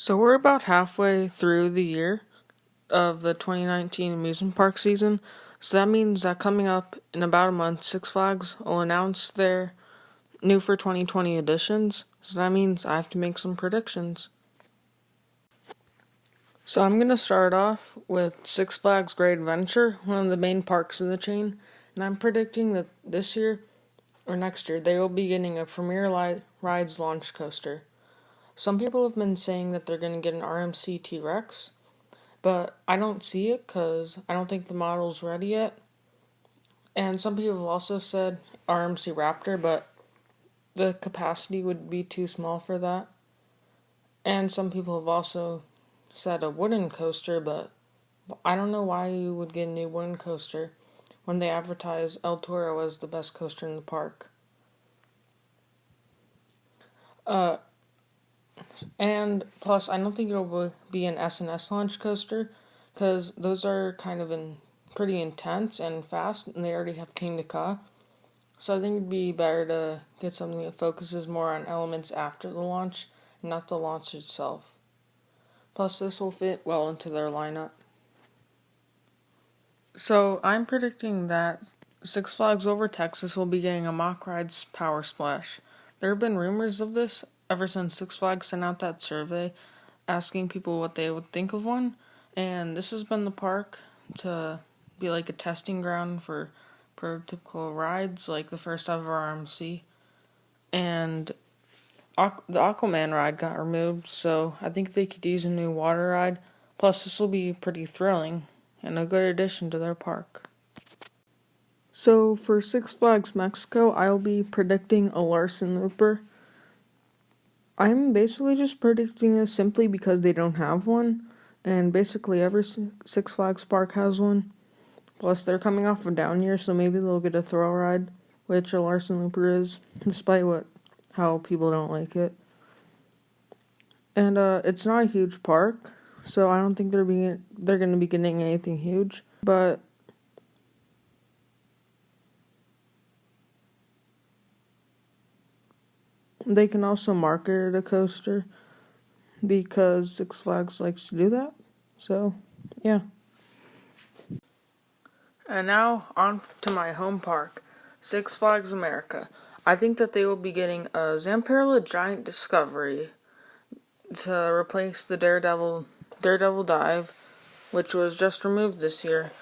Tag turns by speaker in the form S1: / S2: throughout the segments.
S1: So we're about halfway through the year of the 2019 amusement park season. So that means that coming up in about a month, Six Flags will announce their new for 2020 editions. So that means I have to make some predictions. So I'm going to start off with Six Flags Great Adventure, one of the main parks in the chain. And I'm predicting that this year or next year they will be getting a Premier Rides launch coaster. Some people have been saying that they're going to get an RMC T-Rex, but I don't see it because I don't think the model's ready yet. And some people have also said RMC Raptor, but the capacity would be too small for that. And some people have also said a wooden coaster, but I don't know why you would get a new wooden coaster when they advertise El Toro as the best coaster in the park. And plus, I don't think it'll be an S&S launch coaster, because those are kind of pretty intense and fast, and they already have King to Ka. So I think it'd be better to get something that focuses more on elements after the launch, and not the launch itself. Plus, this will fit well into their lineup. So I'm predicting that Six Flags Over Texas will be getting a Mock Rides Power Splash. There have been rumors of this ever since Six Flags sent out that survey asking people what they would think of one, and this has been the park to be like a testing ground for prototypical rides, like the first ever RMC. And the Aquaman ride got removed, so I think they could use a new water ride. Plus, this will be pretty thrilling and a good addition to their park. So for Six Flags Mexico, I'll be predicting a Larson Looper. I'm basically just predicting this simply because they don't have one, and basically every Six Flags park has one. Plus, they're coming off a down year, so maybe they'll get a thrill ride, which a Larson Looper is, despite how people don't like it. And it's not a huge park, so I don't think they're going to be getting anything huge. But they can also market a coaster because Six Flags likes to do that. So, yeah. And now, on to my home park, Six Flags America. I think that they will be getting a Zamperla Giant Discovery to replace the Daredevil Dive, which was just removed this year.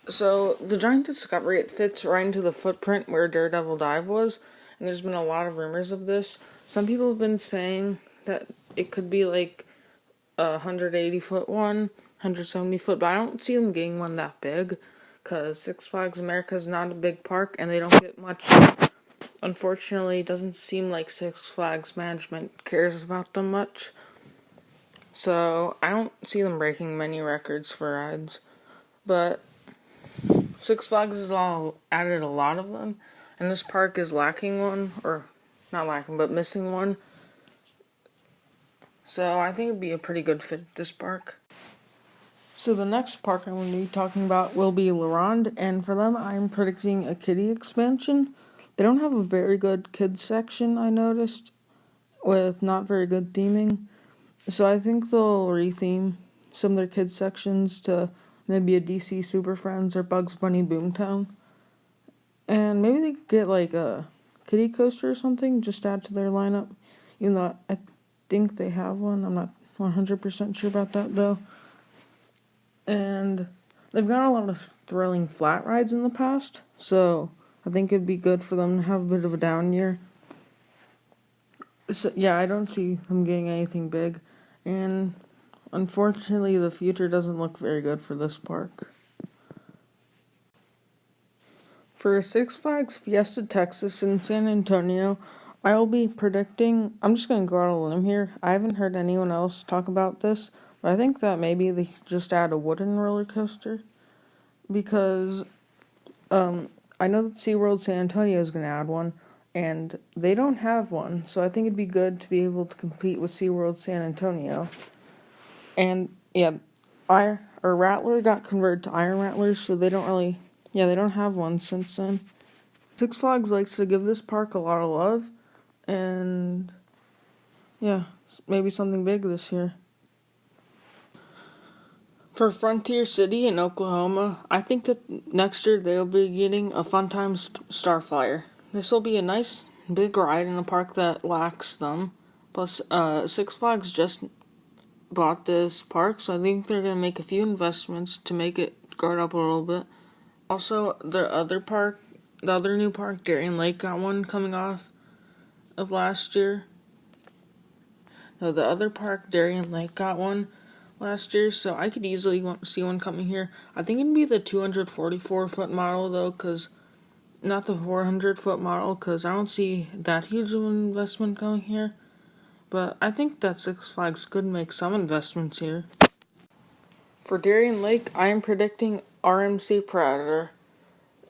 S1: So, the Giant Discovery, it fits right into the footprint where Daredevil Dive was, and there's been a lot of rumors of this. Some people have been saying that it could be like a 180-foot one, 170-foot, but I don't see them getting one that big, because Six Flags America is not a big park, and they don't get much. Unfortunately, it doesn't seem like Six Flags management cares about them much. So, I don't see them breaking many records for rides. But Six Flags has added a lot of them, and this park is lacking one, or not lacking, but missing one. So, I think it'd be a pretty good fit at this park. So the next park I'm going to be talking about will be Ronde, and for them I'm predicting a kiddie expansion. They don't have a very good kids section, I noticed, with not very good theming. So I think they'll retheme some of their kids sections to maybe a DC Super Friends or Bugs Bunny Boomtown. And maybe they could get like a kiddie coaster or something, just add to their lineup. Even though I think they have one, I'm not 100% sure about that though. And they've got a lot of thrilling flat rides in the past, so I think it'd be good for them to have a bit of a down year. So, yeah, I don't see them getting anything big, and unfortunately the future doesn't look very good for this park. For Six Flags Fiesta Texas in San Antonio, I'll be predicting, I'm just going to go out on a limb here, I haven't heard anyone else talk about this, but I think that maybe they just add a wooden roller coaster, because I know that SeaWorld San Antonio is going to add one, and they don't have one, so I think it'd be good to be able to compete with SeaWorld San Antonio. And yeah, Rattler got converted to Iron Rattlers, so they don't have one since then. Six Flags likes to give this park a lot of love, and yeah, maybe something big this year. For Frontier City in Oklahoma, I think that next year they'll be getting a Fun Times Starflyer. This will be a nice big ride in a park that lacks them. Plus, Six Flags just bought this park, so I think they're going to make a few investments to make it grow up a little bit. Also, the other new park, Darien Lake, got one coming off of last year. No, the other park, Darien Lake, got one last year, so I could easily see one coming here. I think it'd be the 244-foot model, though, not the 400-foot model, because I don't see that huge of an investment going here. But I think that Six Flags could make some investments here. For Darien Lake, I am predicting RMC Predator.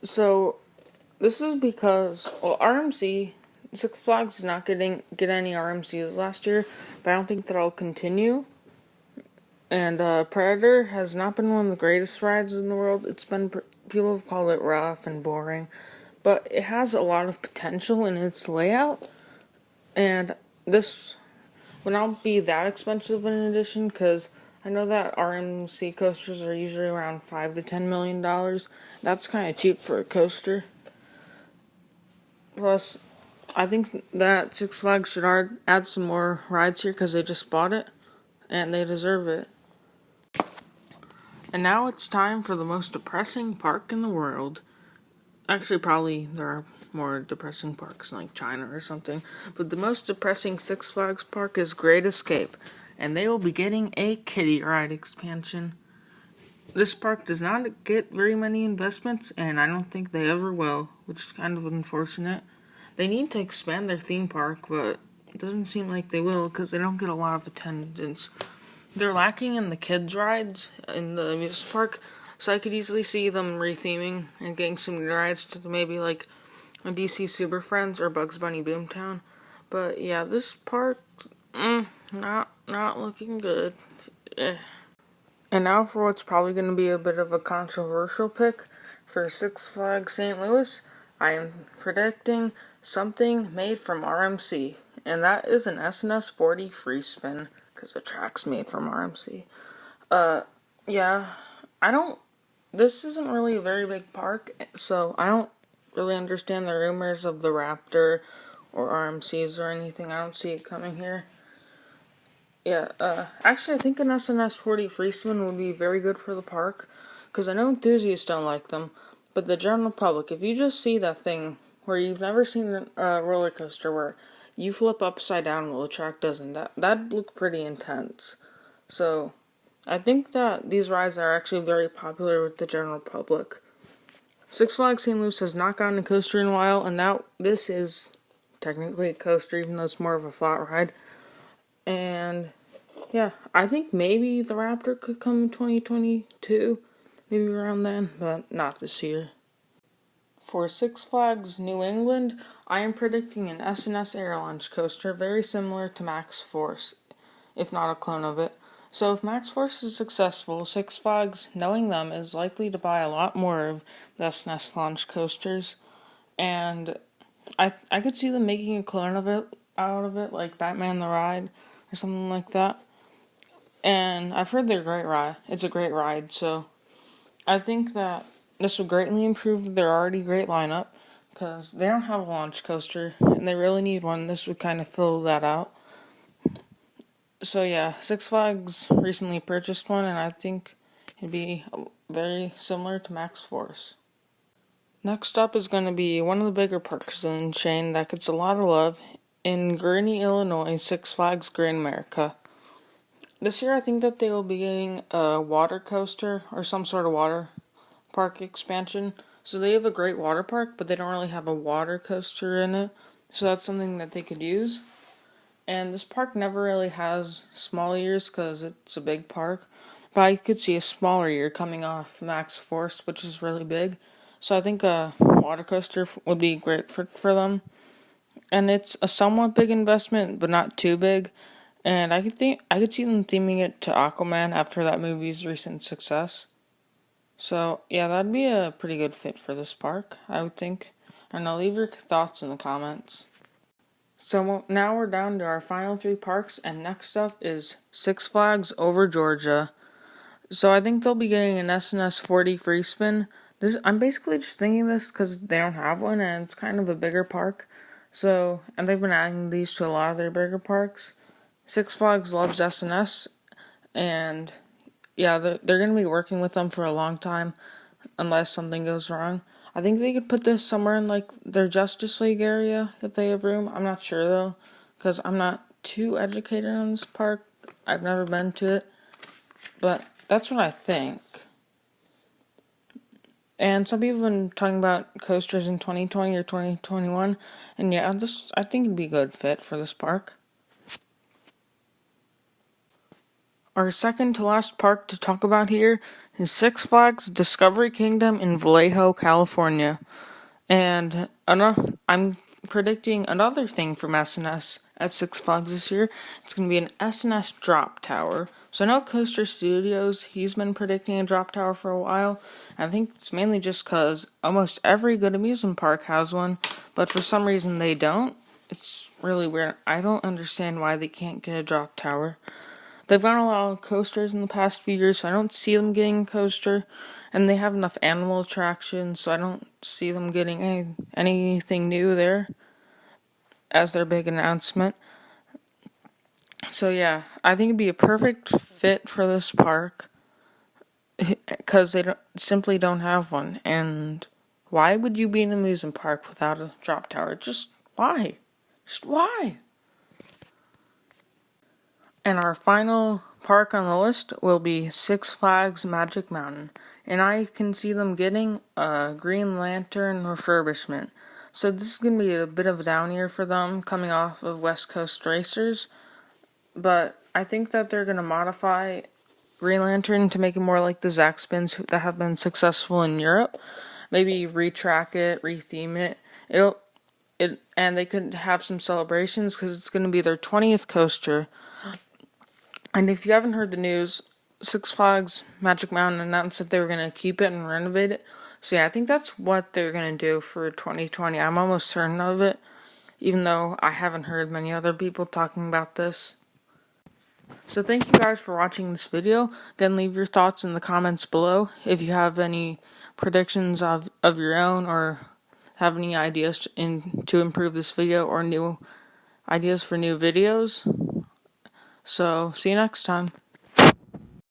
S1: So, this is because, RMC, Six Flags did not get any RMCs last year, but I don't think that'll continue. And Predator has not been one of the greatest rides in the world. People have called it rough and boring, but it has a lot of potential in its layout. And this would not be that expensive in addition, because I know that RMC coasters are usually around $5 to $10 million. That's kind of cheap for a coaster. Plus, I think that Six Flags should add some more rides here because they just bought it, and they deserve it. And now it's time for the most depressing park in the world. Actually, probably there are more depressing parks like China or something. But the most depressing Six Flags park is Great Escape. And they will be getting a kiddie ride expansion. This park does not get very many investments, and I don't think they ever will, which is kind of unfortunate. They need to expand their theme park, but it doesn't seem like they will because they don't get a lot of attendance. They're lacking in the kids' rides in the amusement park, so I could easily see them retheming and getting some new rides to maybe like a DC Super Friends or Bugs Bunny Boomtown. But yeah, this park, not looking good. And now for what's probably going to be a bit of a controversial pick for Six Flags St. Louis. I am predicting something made from RMC, and that is an SNS 40 free spin, because the track's made from RMC. This isn't really a very big park, so I don't really understand the rumors of the Raptor or RMCs or anything. I don't see it coming here. Actually, I think an SNS 40 free spin would be very good for the park, because I know enthusiasts don't like them, but the general public, if you just see that thing where you've never seen a roller coaster where you flip upside down while the track doesn't, that'd look pretty intense. So, I think that these rides are actually very popular with the general public. Six Flags St. Louis has not gotten a coaster in a while, and this is technically a coaster, even though it's more of a flat ride. And yeah, I think maybe the Raptor could come in 2022, maybe around then, but not this year. For Six Flags New England, I am predicting an SNS Air Launch coaster very similar to Max Force, if not a clone of it. So if Max Force is successful, Six Flags, knowing them, is likely to buy a lot more of the SNS launch coasters, and I could see them making a clone out of it, like Batman the Ride or something like that. And I've heard they're great ride. It's a great ride, so I think that this will greatly improve their already great lineup, because they don't have a launch coaster, and they really need one. This would kind of fill that out. So yeah, Six Flags recently purchased one, and I think it'd be very similar to Max Force. Next up is going to be one of the bigger parks in the chain that gets a lot of love in Gurnee, Illinois, Six Flags Great America. This year I think that they will be getting a water coaster or some sort of water park expansion. So they have a great water park, but they don't really have a water coaster in it. So that's something that they could use. And this park never really has small years because it's a big park. But I could see a smaller year coming off Max Force, which is really big. So I think a water coaster would be great for them. And it's a somewhat big investment, but not too big. And I could see them theming it to Aquaman after that movie's recent success. So yeah, that'd be a pretty good fit for this park, I would think. And I'll leave your thoughts in the comments. So now we're down to our final three parks, and next up is Six Flags over Georgia. So I think they'll be getting an SNS 40 free spin. I'm basically just thinking this because they don't have one, and it's kind of a bigger park. So, and they've been adding these to a lot of their bigger parks. Six Flags loves SNS, and yeah, they're going to be working with them for a long time, unless something goes wrong. I think they could put this somewhere in like their Justice League area if they have room. I'm not sure though, because I'm not too educated on this park. I've never been to it, but that's what I think. And some people have been talking about coasters in 2020 or 2021, and yeah, I think it'd be a good fit for this park. Our second to last park to talk about here is Six Flags Discovery Kingdom in Vallejo, California. And I'm predicting another thing from SNS at Six Flags this year. It's going to be an SNS drop tower. So I know Coaster Studios, he's been predicting a drop tower for a while. I think it's mainly just because almost every good amusement park has one, but for some reason they don't. It's really weird. I don't understand why they can't get a drop tower. They've gotten a lot of coasters in the past few years, so I don't see them getting a coaster. And they have enough animal attractions, so I don't see them getting anything new there as their big announcement. So yeah, I think it'd be a perfect fit for this park because they simply don't have one. And why would you be in an amusement park without a drop tower? Just why? Just why? And our final park on the list will be Six Flags Magic Mountain. And I can see them getting a Green Lantern refurbishment. So this is going to be a bit of a down year for them coming off of West Coast Racers. But I think that they're going to modify Green Lantern to make it more like the Zack Spins that have been successful in Europe. Maybe retrack it, retheme it. And they could have some celebrations because it's going to be their 20th coaster. And if you haven't heard the news, Six Flags Magic Mountain announced that they were going to keep it and renovate it. So yeah, I think that's what they're going to do for 2020. I'm almost certain of it, even though I haven't heard many other people talking about this. So thank you guys for watching this video. Again, leave your thoughts in the comments below. If you have any predictions of your own or have any ideas to improve this video or new ideas for new videos. So, see you next time.